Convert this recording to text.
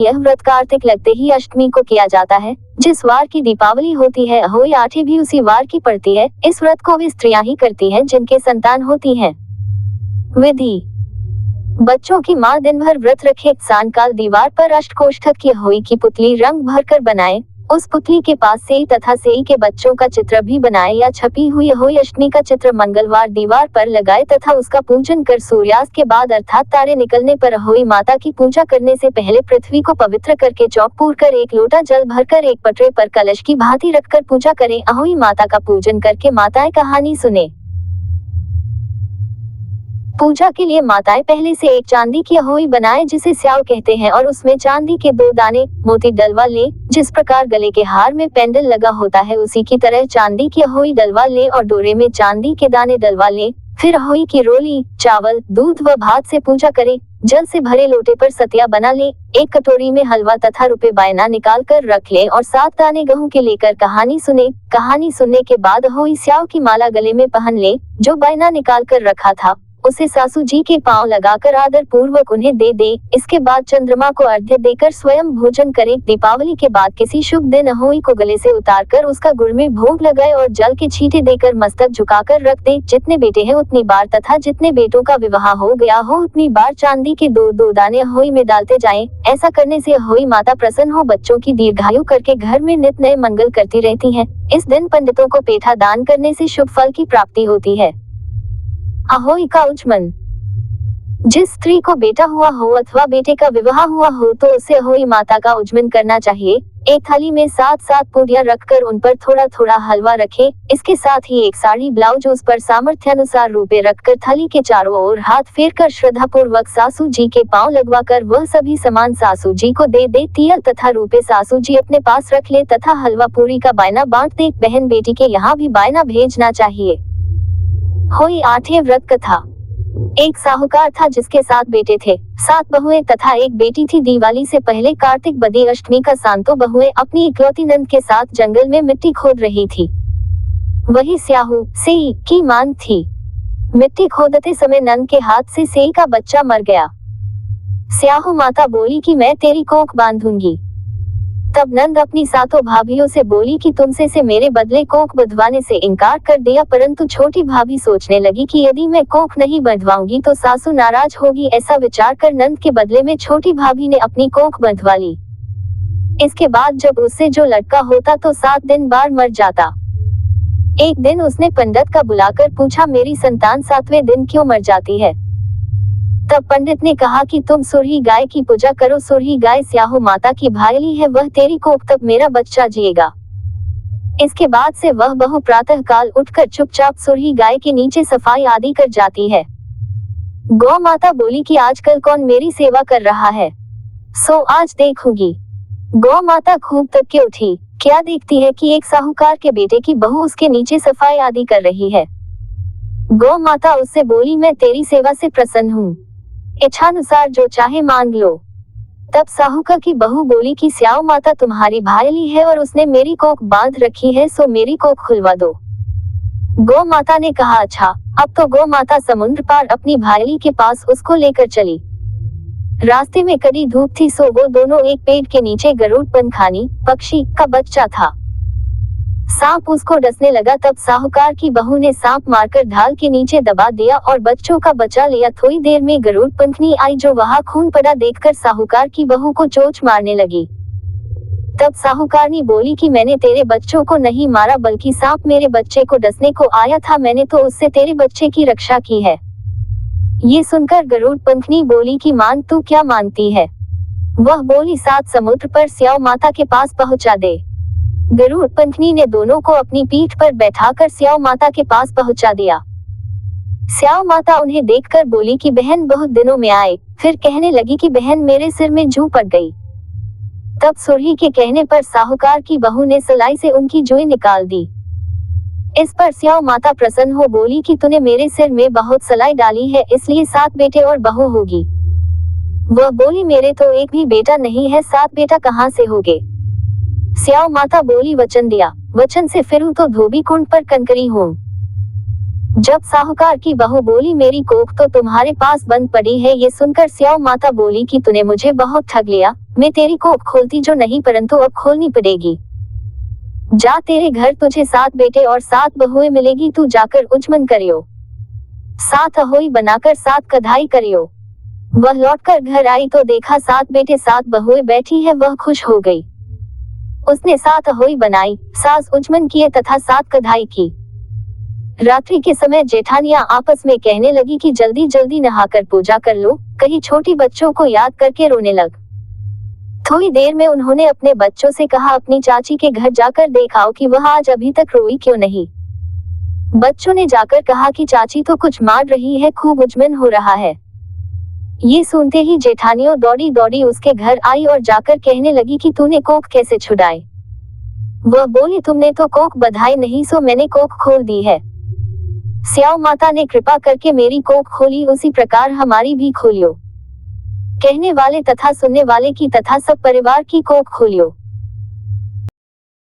यह व्रत कार्तिक लगते ही अष्टमी को किया जाता है, जिस वार की दीपावली होती है। अहोई आठे भी उसी वार की पड़ती है। इस व्रत को वे स्त्रियां ही करती हैं जिनके संतान होती हैं। विधि: बच्चों की मां दिन भर व्रत रखे, सायंकाल दीवार पर अष्टकोष्ठक की अहोई की पुतली रंग भरकर बनाए। उस पुतली के पास सेई तथा सेई के बच्चों का चित्र भी बनाए या छपी हुई अहोई अष्टमी का चित्र मंगलवार दीवार पर लगाए तथा उसका पूजन कर सूर्यास्त के बाद अर्थात तारे निकलने पर अहोई माता की पूजा करने से पहले पृथ्वी को पवित्र करके चौक पूर कर एक लोटा जल भरकर एक पटरे पर कलश की भांति रखकर पूजा करें। अहोई माता का पूजन करके माताएं कहानी सुने। पूजा के लिए माताएं पहले से एक चांदी की अहोई बनाए जिसे स्याव कहते हैं और उसमें चांदी के 2 दाने मोती डलवा ले। जिस प्रकार गले के हार में पेंडल लगा होता है उसी की तरह चांदी की अहोई डलवा ले और डोरे में चांदी के दाने डलवा ले। फिर अहोई की रोली, चावल, दूध व भात से पूजा करे। जल से भरे लोटे पर सतिया बना ले। एक कटोरी में हलवा तथा रुपए बायना निकाल कर रख ले और 7 दाने गेहूं के लेकर कहानी सुने। कहानी सुनने के बाद अहोई स्याव की माला गले में पहन ले। जो बायना निकाल कर रखा था उसे सासू जी के पांव लगाकर आदर पूर्वक उन्हें दे दे। इसके बाद चंद्रमा को अर्घ्य देकर स्वयं भोजन करे। दीपावली के बाद किसी शुभ दिन अहोई को गले से उतारकर उसका गुड़ में भोग लगाए और जल के छींटे देकर मस्तक झुकाकर रख दे। जितने बेटे हैं उतनी बार तथा जितने बेटों का विवाह हो गया हो उतनी बार चांदी के 2-2 दाने अहोई में डालते जाएं। ऐसा करने से अहोई माता प्रसन्न हो बच्चों की दीर्घायु करके घर में नित नए मंगल करती रहती है। इस दिन पंडितों को पेठा दान करने से शुभ फल की प्राप्ति होती है। अहोई का उचमन: जिस स्त्री को बेटा हुआ हो अथवा बेटे का विवाह हुआ हो तो उसे अहोई माता का उचमन करना चाहिए। एक थाली में 7-7 पूड़ियां रखकर उन पर थोड़ा थोड़ा हलवा रखे। इसके साथ ही एक साड़ी ब्लाउज उस पर सामर्थ्यानुसार रुपए रखकर थाली के चारों ओर हाथ फेर कर श्रद्धा पूर्वक सासू जी के पांव लगवाकर वह सभी सामान सासू जी को दे दे। तियल तथा रुपए सासू जी अपने पास रख ले तथा हलवा पूरी का बायना बांट दे। बहन बेटी के यहाँ भी बायना भेजना चाहिए। अहोई आठे व्रत कथा: एक साहूकार था जिसके 7 बेटे थे, 7 बहुएं तथा एक बेटी थी। दिवाली से पहले कार्तिक बदी अष्टमी का सांतो बहुएं अपनी इकलौती नंद के साथ जंगल में मिट्टी खोद रही थी। वही स्याहू सेई की मां थी। मिट्टी खोदते समय नंद के हाथ से सेई का बच्चा मर गया। स्याहू माता बोली कि मैं तेरी कोख बांधूंगी। तब नंद अपनी 7 भाभियों से बोली कि तुमसे से मेरे बदले कोख बंधवाने से इनकार कर दिया, परंतु छोटी भाभी सोचने लगी कि यदि मैं कोख नहीं बंधवाऊंगी तो सासू नाराज होगी। ऐसा विचार कर नंद के बदले में छोटी भाभी ने अपनी कोख बंधवा ली। इसके बाद जब उससे जो लड़का होता तो 7 दिन बाद मर जाता। एक दिन उसने पंडित का बुलाकर पूछा, मेरी संतान 7वें दिन क्यों मर जाती है? तब पंडित ने कहा कि तुम सुरही गाय की पूजा करो। सुरही गाय स्याहू माता की भायली है, वह तेरी कोख तक मेरा बच्चा जिएगा। इसके बाद से वह बहू प्रातः काल उठकर चुपचाप सुरही गाय के नीचे सफाई आदि कर जाती है। गौ माता बोली कि आजकल कौन मेरी सेवा कर रहा है, सो आज देखूंगी। गौ माता खूब तक के उठी, क्या देखती है कि एक साहूकार के बेटे की बहू उसके नीचे सफाई आदि कर रही है। गौ माता उससे बोली, मैं तेरी सेवा से प्रसन्न हूँ, इच्छानुसार जो चाहे मांग लो। तब साहूकार की बहू बोली कि स्याऊ माता तुम्हारी भायली है और उसने मेरी कोख बांध रखी है, सो मेरी कोख खुलवा दो। गौ माता ने कहा, अच्छा। अब तो गौ माता समुद्र पार अपनी भायली के पास उसको लेकर चली। रास्ते में कड़ी धूप थी, सो वो दोनों एक पेड़ के नीचे गरुड़ पंखानी पक्षी का बच्चा था। सांप उसको डसने लगा। तब साहूकार की बहू ने सांप मारकर ढाल के नीचे दबा दिया और बच्चों का बचा लिया। थोड़ी देर में गरुड़ पंखनी आई जो वहां खून पड़ा देखकर साहूकार की बहू को चोंच मारने लगी। तब साहूकारनी बोली कि मैंने तेरे बच्चों को नहीं मारा, बल्कि सांप मेरे बच्चे को डसने को आया था, मैंने तो उससे तेरे बच्चे की रक्षा की है। ये सुनकर गरुड़ पंखनी बोली कि मां तू क्या मांगती है? वह बोली, 7 समुद्र पर स्याऊ माता के पास पहुंचा दे। गरुड़ पंखनी ने दोनों को अपनी पीठ पर बैठाकर स्याऊ माता के पास पहुंचा दिया। स्याऊ माता उन्हें देखकर बोली कि बहन बहुत दिनों में आए। फिर कहने लगी कि बहन मेरे सिर में जू पड़ गई। तब सुरही के कहने पर साहूकार की बहू ने सलाई से उनकी जुई निकाल दी। इस पर स्याऊ माता प्रसन्न हो बोली कि तूने मेरे सिर में बहुत सलाई डाली है, इसलिए 7 बेटे और बहू होगी। वह बोली, मेरे तो एक भी बेटा नहीं है, 7 बेटा कहाँ से होगे? स्याऊ माता बोली, वचन दिया, वचन से फिरूं तो धोबी कुंड पर कंकरी हूं। जब साहूकार की बहू बोली, मेरी कोख तो तुम्हारे पास बंद पड़ी है, ये सुनकर स्याऊ माता बोली कि तूने मुझे बहुत ठग लिया। मैं तेरी कोख खोलती जो नहीं, परंतु अब खोलनी पड़ेगी। जा, तेरे घर तुझे 7 बेटे और 7 बहुएं मिलेगी, तू जाकर उजमन करियो, 7 अहोई बनाकर 7 कढ़ाई करियो। वह लौटकर घर आई तो देखा 7 बेटे 7 बहुएं बैठी है, वह खुश हो गई। उसने 7 अहोई बनाई, 7 उजमन किए तथा 7 कढ़ाई की। रात्रि के समय जेठानियां आपस में कहने लगी कि जल्दी जल्दी नहाकर पूजा कर लो, कहीं छोटी बच्चों को याद करके रोने लग। थोड़ी देर में उन्होंने अपने बच्चों से कहा, अपनी चाची के घर जाकर देखाओ कि वह आज अभी तक रोई क्यों नहीं। बच्चों ने जाकर कहा कि चाची तो कुछ मार रही है, खूब उजमन हो रहा है। ये सुनते ही जेठानियों दौड़ी दौड़ी उसके घर आई और जाकर कहने लगी कि तूने कोख कैसे छुड़ाई। वह बोली, तुमने तो कोख बधाई नहीं, सो मैंने कोख खोल दी है। स्याऊ माता ने कृपा करके मेरी कोख खोली, उसी प्रकार हमारी भी खोलियो। कहने वाले तथा सुनने वाले की तथा सब परिवार की कोख खोलियो।